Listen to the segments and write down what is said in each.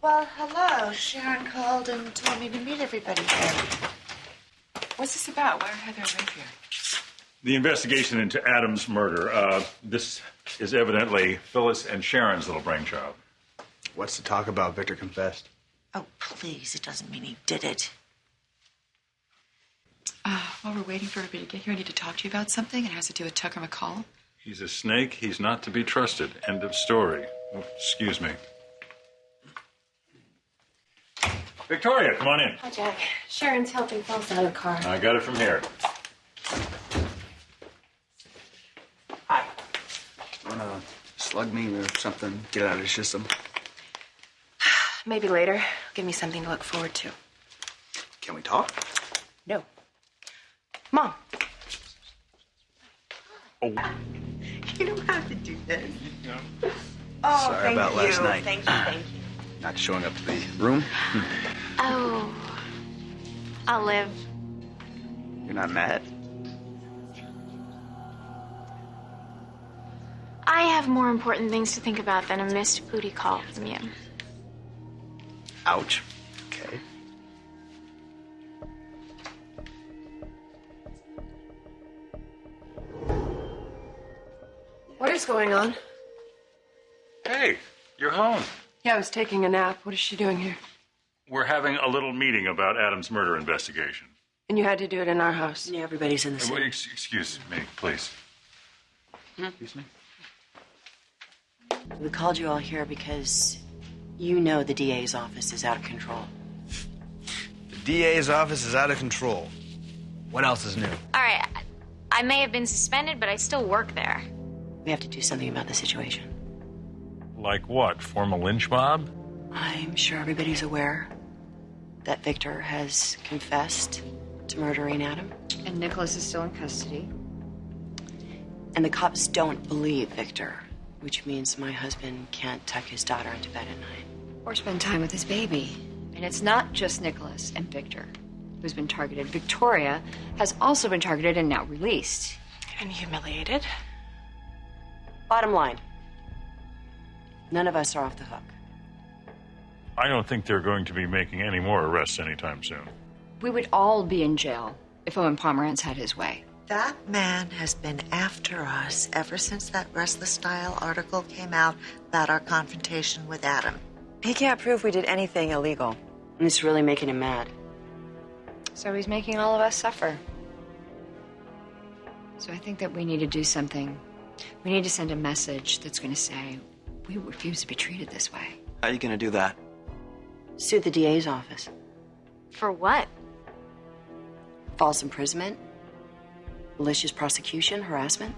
Well, hello. Sharon called and told me to meet everybody here. What's this about? Why are Heather and Rafe here? The investigation into Adam's murder. This is evidently Phyllis and Sharon's little brainchild. What's the talk about? Victor confessed. Oh, please. It doesn't mean he did it. While we're waiting for everybody to get here, I need to talk to you about something. It has to do with Tucker McCall. He's a snake. He's not to be trusted. End of story. Oh, excuse me. Victoria, come on in. Hi, Jack. Sharon's helping Phyllis out of the car. I got it from here. Hi. Wanna slug me or something? Get out of the system. Maybe later. Give me something to look forward to. Can we talk? No. Mom. Oh. You don't have to do this. No. Oh, Sorry thank about you. last night. Thank you. Not showing up to the room? Oh, I'll live. You're not mad? I have more important things to think about than a missed booty call from you. Ouch. Okay. What is going on? Hey, you're home. Yeah, I was taking a nap. What is she doing here? We're having a little meeting about Adam's murder investigation. And you had to do it in our house. Yeah, everybody's in the same. Excuse me, please. Excuse me? We called you all here because you know the DA's office is out of control. The DA's office is out of control. What else is new? All right, I may have been suspended, but I still work there. We have to do something about the situation. Like what? Form a lynch mob? I'm sure everybody's aware that Victor has confessed to murdering Adam. And Nicholas is still in custody. And the cops don't believe Victor, which means my husband can't tuck his daughter into bed at night. Or spend time with his baby. And it's not just Nicholas and Victor who's been targeted. Victoria has also been targeted and now released. And humiliated. Bottom line, none of us are off the hook. I don't think they're going to be making any more arrests anytime soon. We would all be in jail if Owen Pomerantz had his way. That man has been after us ever since that Restless Style article came out about our confrontation with Adam. He can't prove we did anything illegal. And it's really making him mad. So he's making all of us suffer. So I think that we need to do something. We need to send a message that's going to say, we refuse to be treated this way. How are you going to do that? Sue the DA's office. For what? False imprisonment, malicious prosecution, harassment.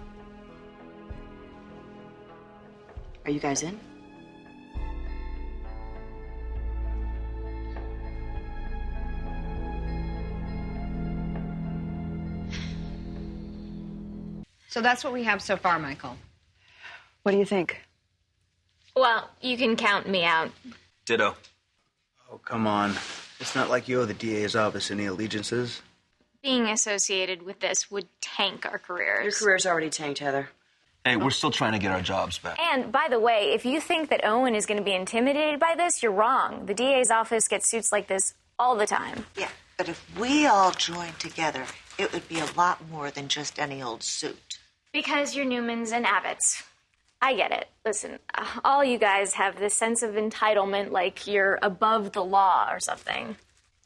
Are you guys in? So that's what we have so far, Michael. What do you think? Well, you can count me out. Ditto. Oh, come on. It's not like you owe the DA's office any allegiances. Being associated with this would tank our careers. Your career's already tanked, Heather. Hey, we're still trying to get our jobs back. And, by the way, if you think that Owen is going to be intimidated by this, you're wrong. The DA's office gets suits like this all the time. Yeah, but if we all joined together, it would be a lot more than just any old suit. Because you're Newmans and Abbotts. I get it. Listen, all you guys have this sense of entitlement like you're above the law or something.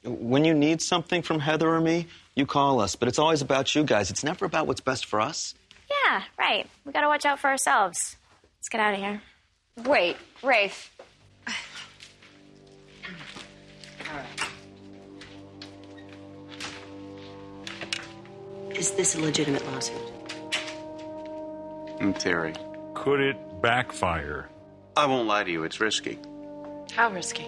When you need something from Heather or me, you call us. But it's always about you guys. It's never about what's best for us. Yeah, right. We gotta watch out for ourselves. Let's get out of here. Wait, Rafe. Is this a legitimate lawsuit? In theory. Could it backfire? I won't lie to you, it's risky. How risky?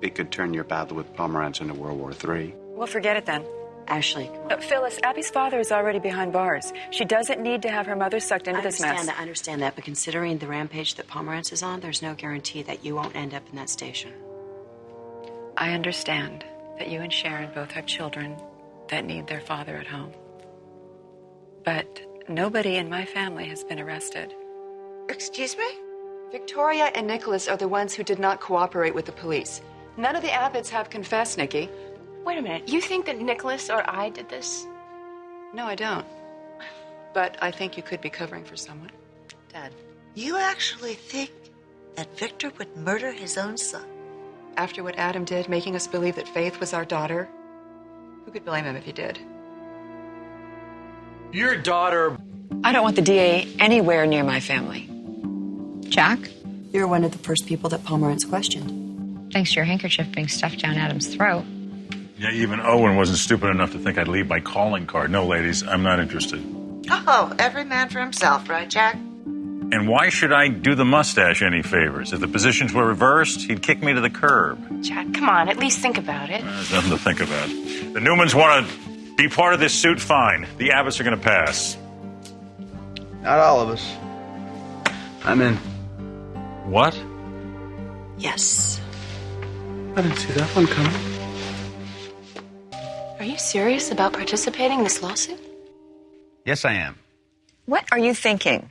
It could turn your battle with Pomerantz into World War III. Well, forget it then. Ashley. Phyllis, Abby's father is already behind bars. She doesn't need to have her mother sucked into this mess. I understand that, but considering the rampage that Pomerantz is on, there's no guarantee that you won't end up in that station. I understand that you and Sharon both have children that need their father at home. But nobody in my family has been arrested. Excuse me? Victoria and Nicholas are the ones who did not cooperate with the police. None of the Abbotts have confessed, Nikki. Wait a minute. You think that Nicholas or I did this? No, I don't. But I think you could be covering for someone. Dad, you actually think that Victor would murder his own son? After what Adam did, making us believe that Faith was our daughter, who could blame him if he did? Your daughter... I don't want the DA anywhere near my family. Jack, You're one of the first people that Pomerantz questioned. thanks to your handkerchief being stuffed down Adam's throat. Yeah, even Owen wasn't stupid enough to think I'd leave my calling card. No, ladies, I'm not interested. Oh, every man for himself, right, Jack? And why should I do the mustache any favors? If the positions were reversed, he'd kick me to the curb. Jack, come on. At least think about it. There's nothing to think about. The Newmans want to be part of this suit, fine. The Abbotts are going to pass. Not all of us. I'm in. What? Yes. I didn't see that one coming. Are you serious about participating in this lawsuit? Yes, I am. What are you thinking?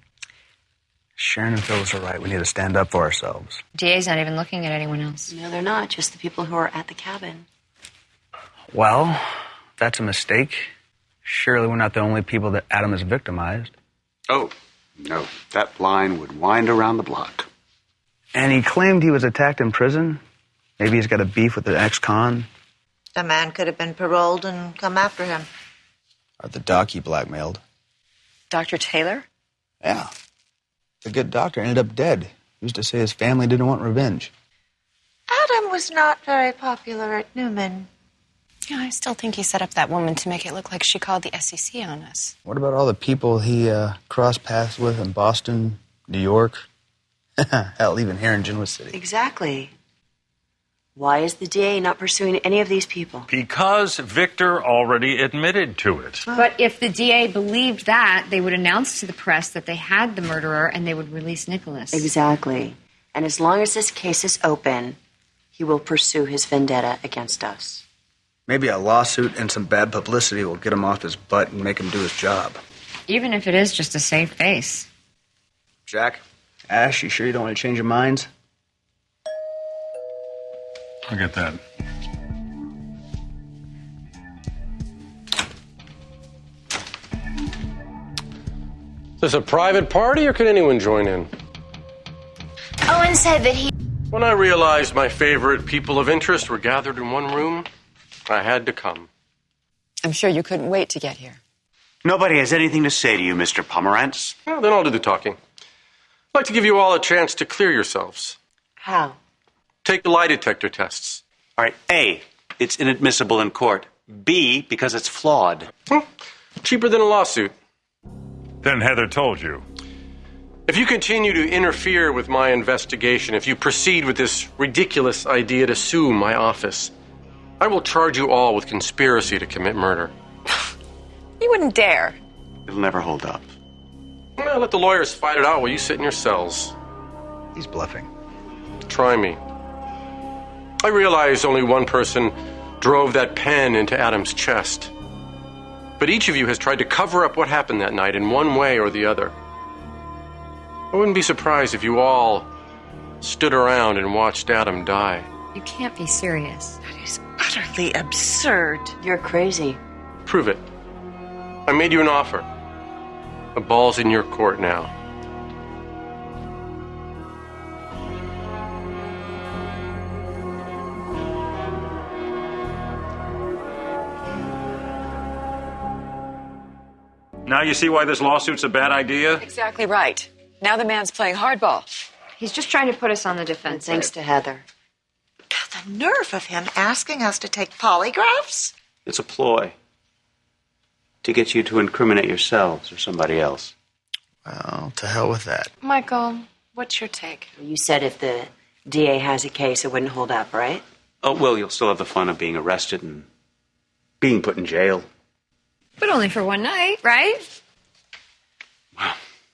Sharon and Phyllis are right. We need to stand up for ourselves. DA's not even looking at anyone else. No, they're not. Just the people who are at the cabin. Well, that's a mistake. Surely we're not the only people that Adam has victimized. Oh, no. That line would wind around the block. And he claimed he was attacked in prison. Maybe he's got a beef with the ex-con. A man could have been paroled and come after him. Or the doc he blackmailed. Dr. Taylor? Yeah. The good doctor ended up dead. He used to say his family didn't want revenge. Adam was not very popular at Newman. Yeah, I still think he set up that woman to make it look like she called the SEC on us. What about all the people he crossed paths with in Boston, New York? Hell, even here in Genoa City. Exactly. Why is the DA not pursuing any of these people? Because Victor already admitted to it. But if the DA believed that, they would announce to the press that they had the murderer and they would release Nicholas. Exactly. And as long as this case is open, he will pursue his vendetta against us. Maybe a lawsuit and some bad publicity will get him off his butt and make him do his job. Even if it is just to save face. Jack, Ash, you sure you don't want to change your minds? I'll get that. Is this a private party or can anyone join in? Owen said that he... When I realized my favorite people of interest were gathered in one room, I had to come. I'm sure you couldn't wait to get here. Nobody has anything to say to you, Mr. Pomerantz. Well, then I'll do the talking. I'd like to give you all a chance to clear yourselves. How? Take the lie detector tests. All right, A, it's inadmissible in court. B, because it's flawed. Cheaper than a lawsuit. Then Heather told you. If you continue to interfere with my investigation, if you proceed with this ridiculous idea to sue my office, I will charge you all with conspiracy to commit murder. You wouldn't dare. It'll never hold up. Well, let the lawyers fight it out while you sit in your cells. He's bluffing. Try me. I realize only one person drove that pen into Adam's chest. But each of you has tried to cover up what happened that night in one way or the other. I wouldn't be surprised if you all stood around and watched Adam die. You can't be serious. That is utterly absurd. You're crazy. Prove it. I made you an offer. The ball's in your court now. Now you see why this lawsuit's a bad idea? Exactly right. Now the man's playing hardball. He's just trying to put us on the defensive. Thanks to Heather. The nerve of him asking us to take polygraphs? It's a ploy to get you to incriminate yourselves or somebody else. Well, to hell with that. Michael, what's your take? You said if the DA has a case, it wouldn't hold up, right? Oh, well, you'll still have the fun of being arrested and being put in jail. But only for one night, right?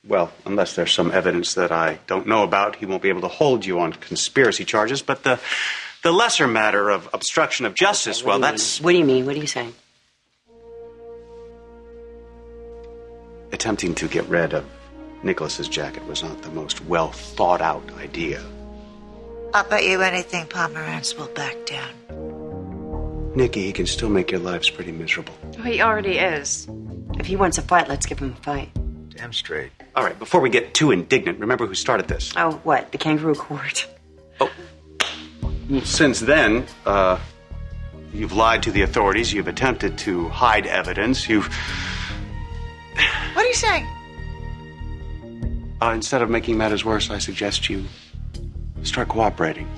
Well, unless there's some evidence that I don't know about, he won't be able to hold you on conspiracy charges. But the lesser matter of obstruction of justice, well, that's... What do you mean? What are you saying? attempting to get rid of Nicholas's jacket was not the most well thought out idea. I'll bet you anything Pomerantz will back down. Nikki, he can still make your lives pretty miserable. Oh, he already is. If he wants a fight, let's give him a fight. Damn straight. All right, before we get too indignant, remember who started this? Oh, what? The kangaroo court? Since then, you've lied to the authorities, you've attempted to hide evidence, What are you saying? Instead of making matters worse, I suggest you start cooperating.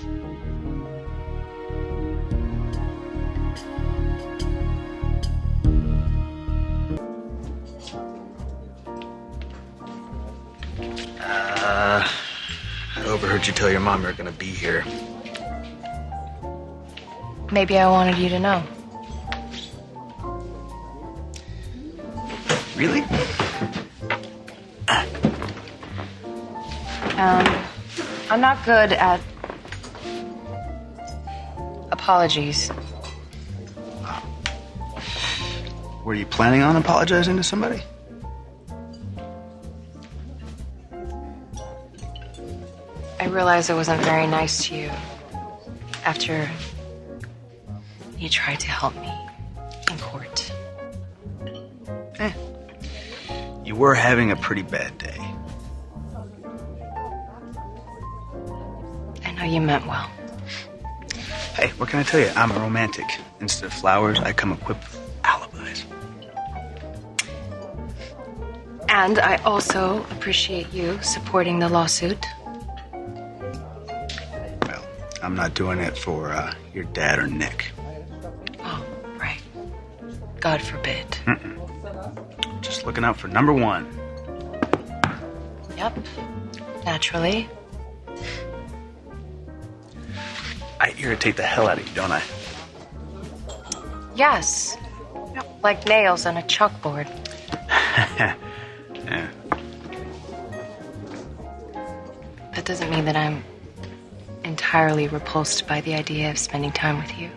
I overheard you tell your mom you're gonna be here. Maybe I wanted you to know. Really? I'm not good at apologies. Were you planning on apologizing to somebody? I realized I wasn't very nice to you after you tried to help me in court. You were having a pretty bad day. I know you meant well. Hey, what can I tell you? I'm a romantic. Instead of flowers, I come equipped with alibis. And I also appreciate you supporting the lawsuit. Well, I'm not doing it for your dad or Nick. Oh, right. God forbid. Just looking out for number one. Yep. Naturally. I irritate the hell out of you, don't I? Yes. Like nails on a chalkboard. Yeah. That doesn't mean that I'm entirely repulsed by the idea of spending time with you.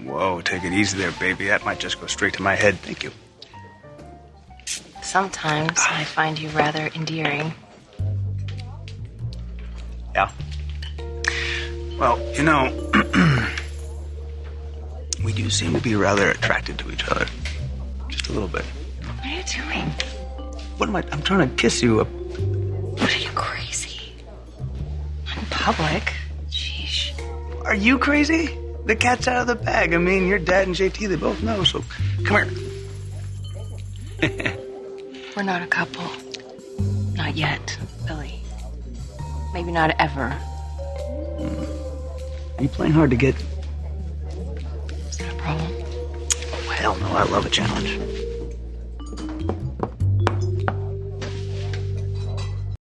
Whoa, take it easy there, baby. That might just go straight to my head. Thank you. Sometimes I find you rather endearing. Yeah. Well, you know, we do seem to be rather attracted to each other. Just a little bit. What are you doing? What am I? I'm trying to kiss you. What are you, crazy? In public? Sheesh. Are you crazy? The cat's out of the bag. I mean, your dad and JT, they both know, so come here. We're not a couple. Not yet, Billy. Maybe not ever. Are you playing hard to get? Is that a problem? Oh, hell no. I love a challenge.